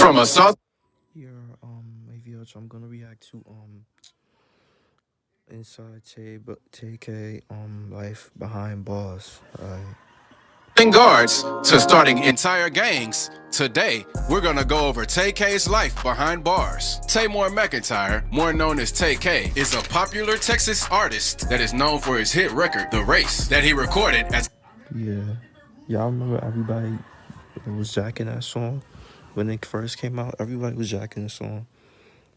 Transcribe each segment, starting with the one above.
from a South. Your AVH, I'm gonna react to Inside TK Life Behind Bars. Guards to starting entire gangs. Today, we're gonna go over Tay K's life behind bars. Taymor McIntyre, more known as Tay K, is a popular Texas artist that is known for his hit record, The Race, that he recorded as. Yeah. Y'all remember everybody was jacking that song when it first came out? Everybody was jacking the song.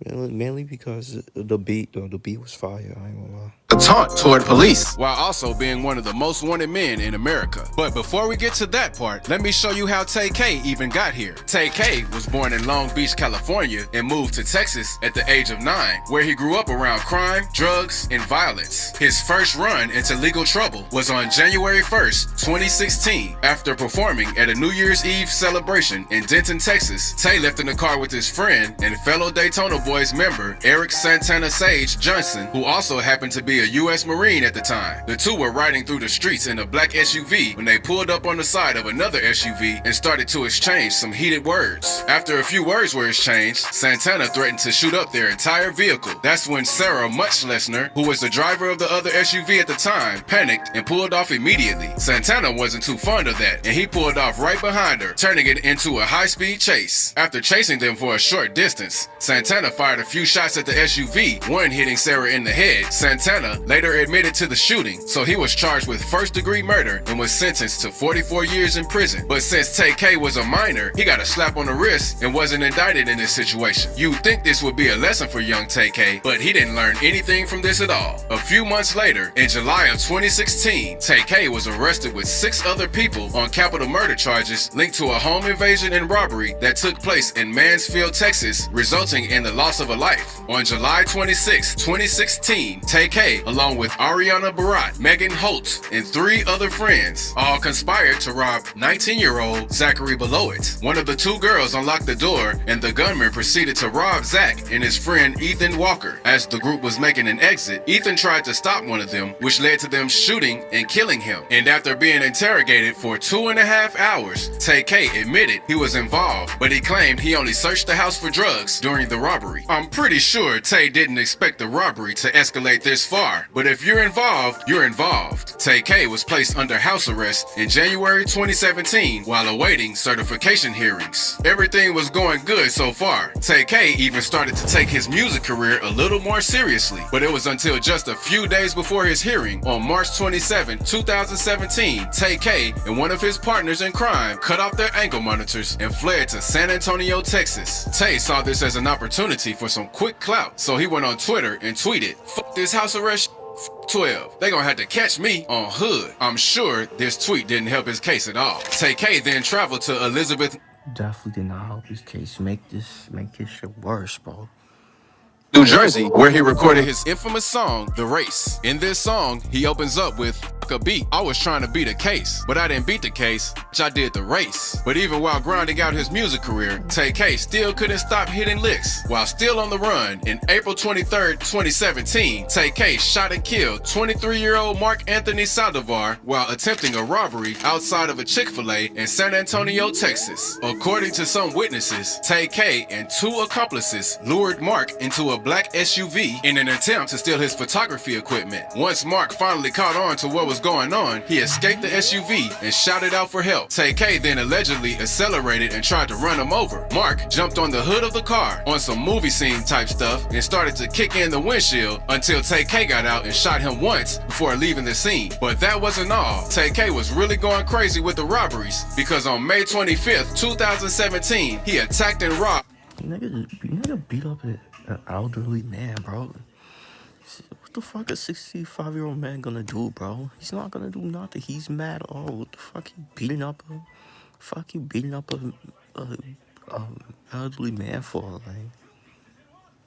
Mainly because the beat, though, the beat was fire, I ain't gonna lie. A taunt toward police, while also being one of the most wanted men in America. But before we get to that part, let me show you how Tay K even got here. Tay K was born in Long Beach, California, and moved to Texas at the age of 9, where he grew up around crime, drugs, and violence. His first run into legal trouble was on January 1st, 2016. After performing at a New Year's Eve celebration in Denton, Texas, Tay left in the car with his friend and fellow Daytona Boys member Eric Santana Sage Johnson, who also happened to be a U.S. Marine at the time. The two were riding through the streets in a black SUV when they pulled up on the side of another SUV and started to exchange some heated words. After a few words were exchanged, Santana threatened to shoot up their entire vehicle. That's when Sarah Muchlesner, who was the driver of the other SUV at the time, panicked and pulled off immediately. Santana wasn't too fond of that, and he pulled off right behind her, turning it into a high-speed chase. After chasing them for a short distance, Santana fired a few shots at the SUV, one hitting Sarah in the head. Santana later admitted to the shooting, so he was charged with first-degree murder and was sentenced to 44 years in prison. But since Tay K was a minor, he got a slap on the wrist and wasn't indicted in this situation. You'd think this would be a lesson for young Tay K, but he didn't learn anything from this at all. A few months later, in July of 2016, Tay K was arrested with 6 other people on capital murder charges linked to a home invasion and robbery that took place in Mansfield, Texas, resulting in the loss of a life. On July 26, 2016, Tay K, along with Ariana Barat, Megan Holt, and 3 other friends, all conspired to rob 19-year-old Zachary Belowit. One of the 2 girls unlocked the door, and the gunman proceeded to rob Zach and his friend Ethan Walker. As the group was making an exit, Ethan tried to stop one of them, which led to them shooting and killing him. And after being interrogated for 2.5 hours, Tay K admitted he was involved, but he claimed he only searched the house for drugs during the robbery. I'm pretty sure Tay didn't expect the robbery to escalate this far, but if you're involved, you're involved. Tay K was placed under house arrest in January 2017 while awaiting certification hearings. Everything was going good so far. Tay K even started to take his music career a little more seriously, but it was until just a few days before his hearing on March 27, 2017, Tay K and one of his partners in crime cut off their ankle monitors and fled to San Antonio, Texas. Tay saw this as an opportunity for some quick clout, so he went on Twitter and tweeted, "Fuck this house arrest 12. They gonna have to catch me on Hood." I'm sure this tweet didn't help his case at all. Tay K then traveled to Elizabeth, Definitely did not help his case. Make this shit worse, bro. New Jersey, where he recorded his infamous song, The Race. In this song, he opens up with, "Fuck a beat. I was trying to beat a case, but I didn't beat the case. I did the race." But even while grinding out his music career, Tay K still couldn't stop hitting licks. While still on the run, in April 23rd, 2017, Tay K shot and killed 23-year-old Mark Anthony Saldivar while attempting a robbery outside of a Chick-fil-A in San Antonio, Texas. According to some witnesses, Tay K and 2 accomplices lured Mark into a black SUV in an attempt to steal his photography equipment. Once Mark finally caught on to what was going on, he escaped the SUV and shouted out for help. Tay K then allegedly accelerated and tried to run him over. Mark jumped on the hood of the car on some movie scene type stuff and started to kick in the windshield until Tay K got out and shot him once before leaving the scene. But that wasn't all. Tay K was really going crazy with the robberies because on May 25th, 2017, he attacked and robbed. Nigga beat up an elderly man, bro. What the fuck is 65-year-old man gonna do, bro? He's not gonna do nothing. He's mad. Oh, what the fuck you beating up a elderly man for, like?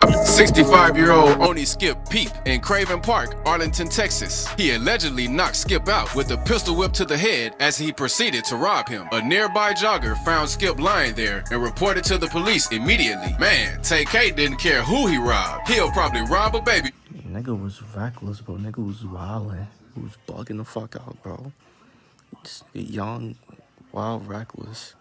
65-year-old Oni Skip Peep in Craven Park, Arlington, Texas. He allegedly knocked Skip out with a pistol whip to the head as he proceeded to rob him. A nearby jogger found Skip lying there and reported to the police immediately. Man, Tay K didn't care who he robbed. He'll probably rob a baby. Nigga was reckless, bro. Nigga was wildin'. He was bugging the fuck out, bro. Just young, wild, reckless.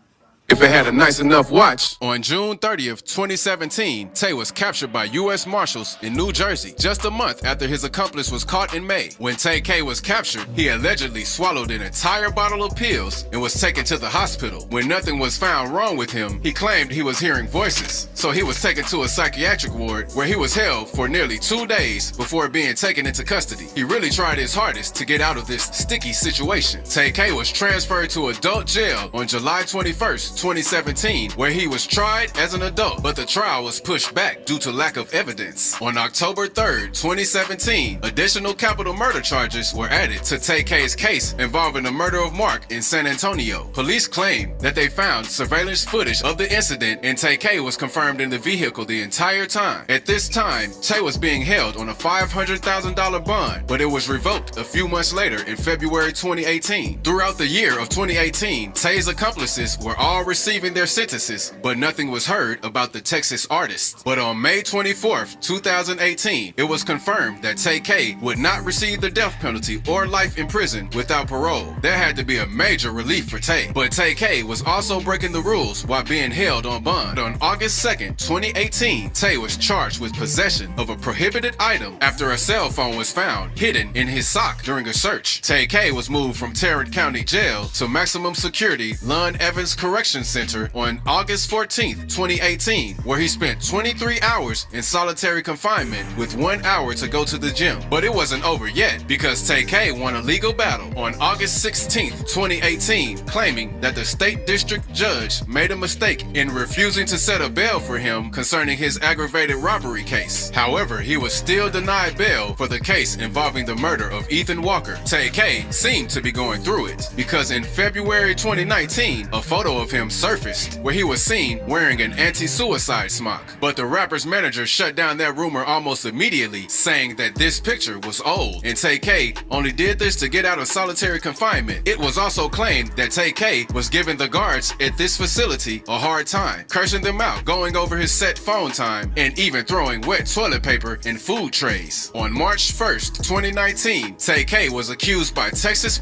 if it had a nice enough watch. On June 30th, 2017, Tay was captured by U.S. Marshals in New Jersey just a month after his accomplice was caught in May. When Tay K was captured, he allegedly swallowed an entire bottle of pills and was taken to the hospital. When nothing was found wrong with him, he claimed he was hearing voices. So he was taken to a psychiatric ward where he was held for nearly 2 days before being taken into custody. He really tried his hardest to get out of this sticky situation. Tay K was transferred to adult jail on July 21st, 2017, where he was tried as an adult, but the trial was pushed back due to lack of evidence. On October 3rd, 2017, additional capital murder charges were added to Tay K's case involving the murder of Mark in San Antonio. Police claim that they found surveillance footage of the incident, and Tay K was confirmed in the vehicle the entire time. At this time, Tay was being held on a $500,000 bond, but it was revoked a few months later in February 2018. Throughout the year of 2018, Tay's accomplices were all receiving their sentences, but nothing was heard about the Texas artist. But on May 24th, 2018, it was confirmed that Tay K would not receive the death penalty or life in prison without parole. That had to be a major relief for Tay. But Tay K was also breaking the rules while being held on bond. On August 2nd, 2018, Tay was charged with possession of a prohibited item after a cell phone was found hidden in his sock during a search. Tay K was moved from Tarrant County Jail to maximum security Lund Evans Correction Center on August 14th, 2018, where he spent 23 hours in solitary confinement with 1 hour to go to the gym. But it wasn't over yet, because Tay K won a legal battle on August 16th, 2018, claiming that the state district judge made a mistake in refusing to set a bail for him concerning his aggravated robbery case. However, he was still denied bail for the case involving the murder of Ethan Walker. Tay K seemed to be going through it, because in February 2019, a photo of him surfaced where he was seen wearing an anti-suicide smock. But the rapper's manager shut down that rumor almost immediately, saying that this picture was old, and Tay K only did this to get out of solitary confinement. It was also claimed that Tay K was giving the guards at this facility a hard time, cursing them out, going over his set phone time, and even throwing wet toilet paper in food trays. On March 1st, 2019, Tay K was accused by Texas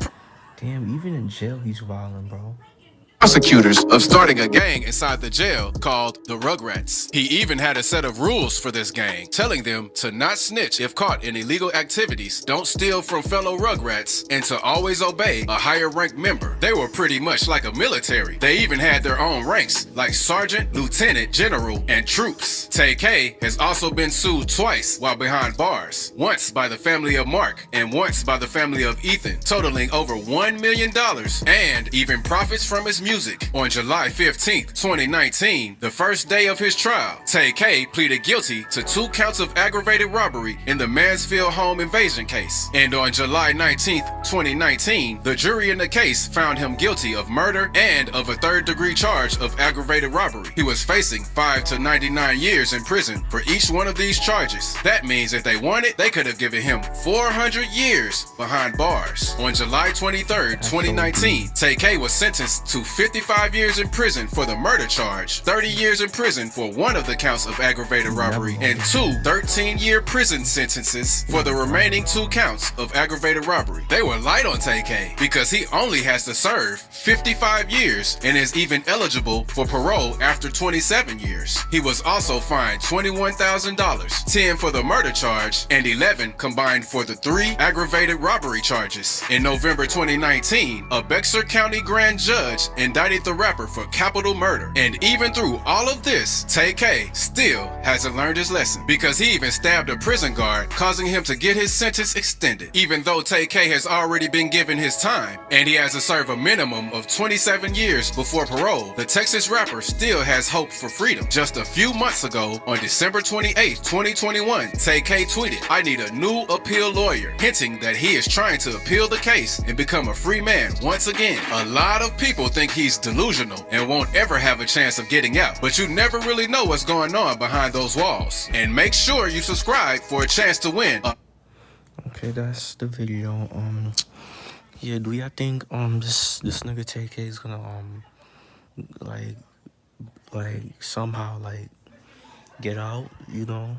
Damn, even in jail, he's wildin', bro. prosecutors of starting a gang inside the jail called the Rugrats. He even had a set of rules for this gang, telling them to not snitch if caught in illegal activities, don't steal from fellow Rugrats, and to always obey a higher ranked member. They were pretty much like a military. They even had their own ranks, like sergeant, lieutenant, general, and troops. Tay K has also been sued twice while behind bars, once by the family of Mark and once by the family of Ethan, totaling over $1 million, and even profits from his music. On July 15th, 2019, the first day of his trial, Tay K pleaded guilty to 2 counts of aggravated robbery in the Mansfield home invasion case. And on July 19th, 2019, the jury in the case found him guilty of murder and of a 3rd-degree charge of aggravated robbery. He was facing 5 to 99 years in prison for each one of these charges. That means if they wanted, they could have given him 400 years behind bars. On July 23rd, 2019, Tay K was sentenced to 55 years in prison for the murder charge, 30 years in prison for one of the counts of aggravated robbery, and 2 13-year prison sentences for the remaining 2 counts of aggravated robbery. They were light on Tay K because he only has to serve 55 years and is even eligible for parole after 27 years. He was also fined $21,000, 10 for the murder charge, and 11 combined for the 3 aggravated robbery charges. In November 2019, a Bexar County grand judge indicted the rapper for capital murder. And even through all of this, Tay K still hasn't learned his lesson, because he even stabbed a prison guard, causing him to get his sentence extended. Even though Tay K has already been given his time, and he has to serve a minimum of 27 years before parole, the Texas rapper still has hope for freedom. Just a few months ago, on December 28, 2021, Tay K tweeted, "I need a new appeal lawyer," hinting that he is trying to appeal the case and become a free man once again. A lot of people think he's delusional and won't ever have a chance of getting out, but you never really know what's going on behind those walls. And make sure you subscribe for a chance to win. Okay, that's the video. Yeah, do y'all think this nigga Tay K is gonna like somehow like get out? You know,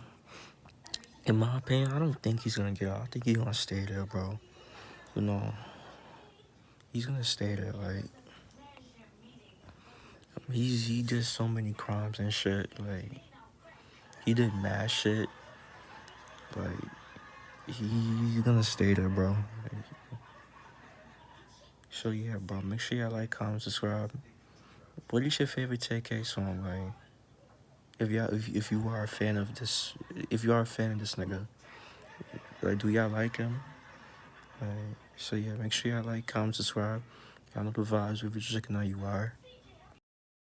in my opinion, I don't think he's gonna get out. I think he's gonna stay there, bro. You know, he's gonna stay there. Like, He did so many crimes and shit. Like he did mad shit. Like he's gonna stay there, bro. So yeah, bro. Make sure y'all like, comment, subscribe. What is your favorite TK song? Like if you are a fan of this, if you are a fan of this nigga, like do y'all like him? Like, so yeah, make sure y'all like, comment, subscribe. Y'all know the vibes. If you're checking out, you are.